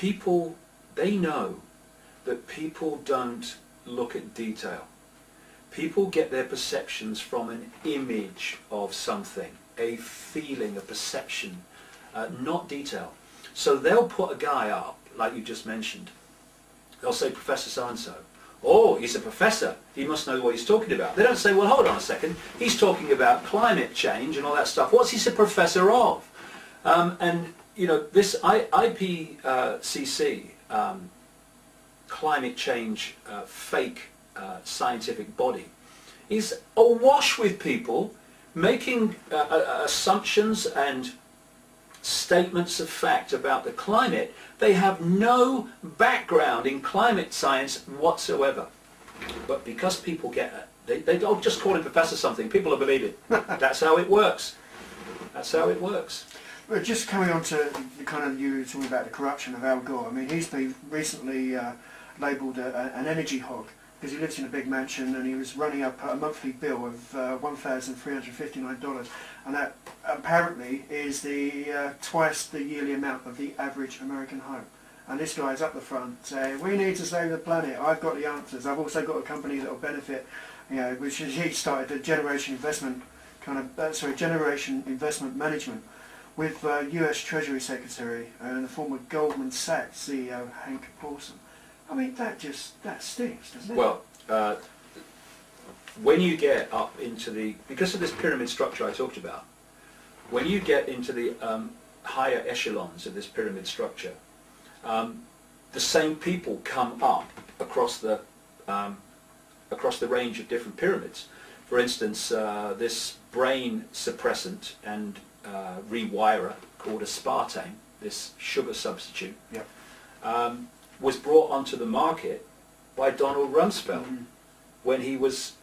people, they know that people don't look at detail. People get their perceptions from an image of something, a feeling, a perception, not detail. So they'll put a guy up, like you just mentioned. They'll say, Professor so-and-so. Oh, he's a professor. He must know what he's talking about. They don't say, well, hold on a second. He's talking about climate change and all that stuff. What's he a professor of? And, you know, this IPCC, climate change fake scientific body, is awash with people making assumptions and statements of fact about the climate. They have no background in climate science whatsoever. But because people get it, they don't just call him professor something, people will believe it. That's how it works. That's how it works. Well, just coming on to the kind of, you were talking about the corruption of Al Gore. I mean, he's been recently labelled an energy hog because he lives in a big mansion and he was running up a monthly bill of $1,359, and that apparently is the twice the yearly amount of the average American home. And this guy's up the front saying, we need to save the planet, I've got the answers, I've also got a company that will benefit, you know, which is, he started a generation investment generation investment management with US Treasury Secretary and the former Goldman Sachs CEO Hank Paulson. I mean, that stinks, doesn't it? Well, when you get up into the, because of this pyramid structure I talked about, when you get into the higher echelons of this pyramid structure, the same people come up across the range of different pyramids. For instance, this brain suppressant and rewirer called aspartame, this sugar substitute, yep. Was brought onto the market by Donald Rumsfeld when he was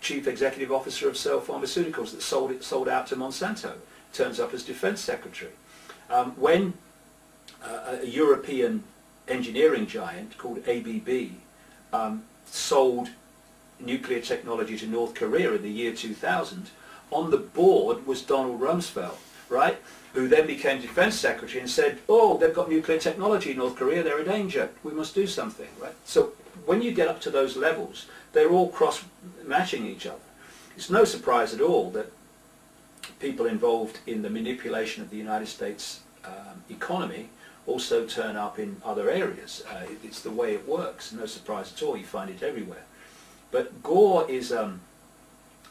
Chief Executive Officer of Cell Pharmaceuticals that sold out to Monsanto. Turns up as Defense Secretary. When a European engineering giant called ABB sold nuclear technology to North Korea in the year 2000, on the board was Donald Rumsfeld, right? Who then became Defense Secretary and said, oh, they've got nuclear technology in North Korea, they're a danger, we must do something, right? So when you get up to those levels, they're all cross-matching each other. It's no surprise at all that people involved in the manipulation of the United States economy also turn up in other areas. It's the way it works, no surprise at all, you find it everywhere. But Gore is an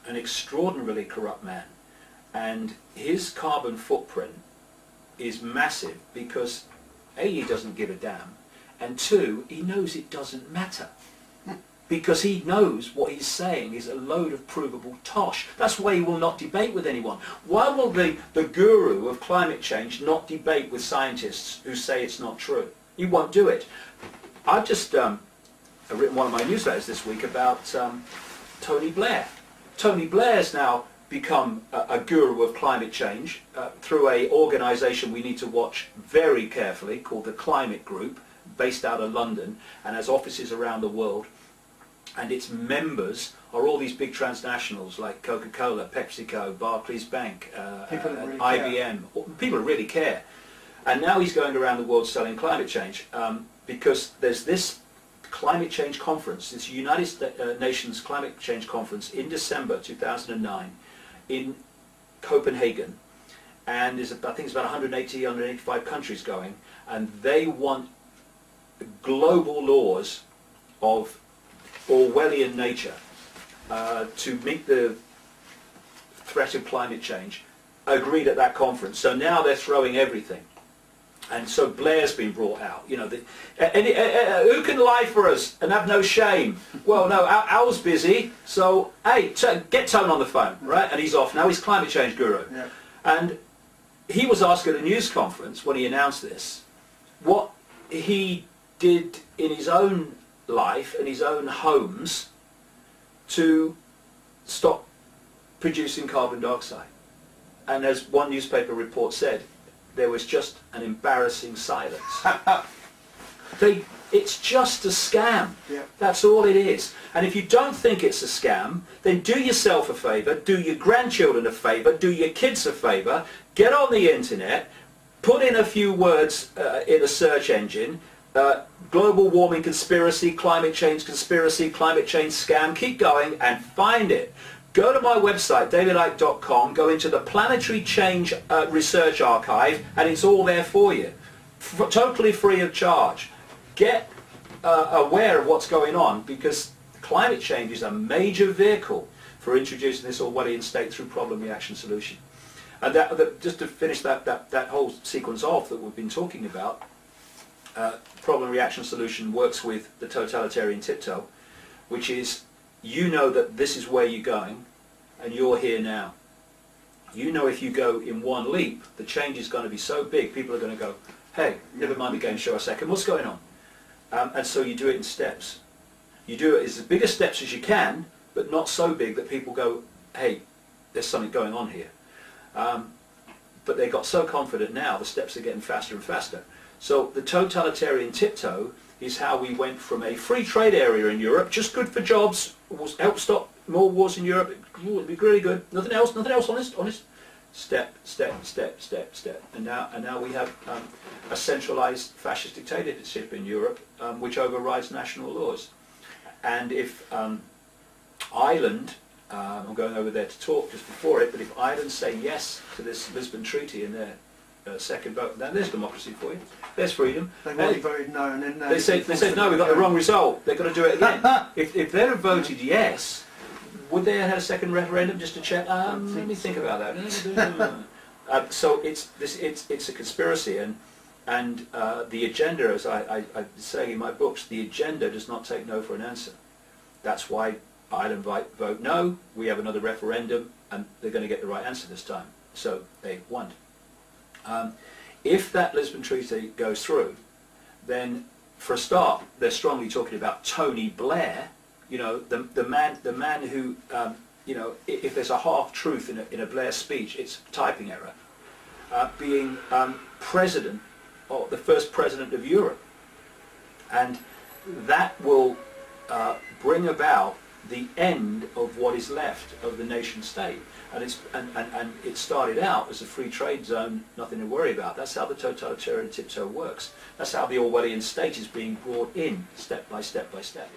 extraordinarily corrupt man, and his carbon footprint is massive because A, he doesn't give a damn, and two, he knows it doesn't matter. Because he knows what he's saying is a load of provable tosh. That's why he will not debate with anyone. Why will the guru of climate change not debate with scientists who say it's not true? He won't do it. I've just written one of my newsletters this week about Tony Blair. Tony Blair's now become a guru of climate change through an organisation we need to watch very carefully called the Climate Group, based out of London and has offices around the world. And its members are all these big transnationals like Coca-Cola, PepsiCo, Barclays Bank, really IBM. People who really care. And now he's going around the world selling climate change because there's this climate change conference, this United Nations Climate Change Conference in December 2009 in Copenhagen. And there's, I think it's about 180, 185 countries going. And they want global laws of Orwellian nature to meet the threat of climate change agreed at that conference. So now they're throwing everything. And so Blair's been brought out. You know, who can lie for us and have no shame? Well, no, Al's busy, so hey, get Tone on the phone, right? And he's off now. He's climate change guru. Yeah. And he was asked at a news conference when he announced this what he did in his own life and his own homes to stop producing carbon dioxide. And as one newspaper report said, there was just an embarrassing silence. It's just a scam. Yeah. That's all it is. And if you don't think it's a scam, then do yourself a favour, do your grandchildren a favour, do your kids a favour, get on the internet, put in a few words in a search engine, global warming conspiracy, climate change conspiracy, climate change scam, keep going and find it. Go to my website, davidicke.com, go into the Planetary Change Research Archive, and it's all there for you, totally free of charge. Get aware of what's going on, because climate change is a major vehicle for introducing this Orwellian state through problem, reaction, solution. And just to finish that whole sequence off that we've been talking about, problem, reaction, solution works with the totalitarian tiptoe, which is, you know that this is where you're going, and you're here now. You know if you go in one leap, the change is going to be so big, people are going to go, hey, never mind the game show a second, what's going on? And so you do it in steps. You do it as big as steps as you can, but not so big that people go, hey, there's something going on here. But they got so confident now, the steps are getting faster and faster. So the totalitarian tiptoe is how we went from a free trade area in Europe, just good for jobs, help stop more wars in Europe, it'd be really good, nothing else, honest. Step, step, step, step, step. And now we have a centralized fascist dictatorship in Europe, which overrides national laws. And if Ireland, I'm going over there to talk just before it, but if Ireland say yes to this Lisbon Treaty in their second vote, then there's democracy for you. There's freedom. They've already voted no, and then they said no, we got the wrong result. They've got to do it again. If they'd have voted yes, would they have had a second referendum just to check? Let me think about that. So it's a conspiracy, and the agenda, as I say in my books, the agenda does not take no for an answer. That's why Ireland vote no. We have another referendum, and they're going to get the right answer this time. So they won. If that Lisbon Treaty goes through, then for a start, they're strongly talking about Tony Blair. You know, the man who, you know, if there's a half-truth in a Blair speech, it's typing error, being president, or the first president of Europe. And that will bring about the end of what is left of the nation state. And it started out as a free trade zone, nothing to worry about. That's how the totalitarian tiptoe works. That's how the Orwellian state is being brought in, step by step by step.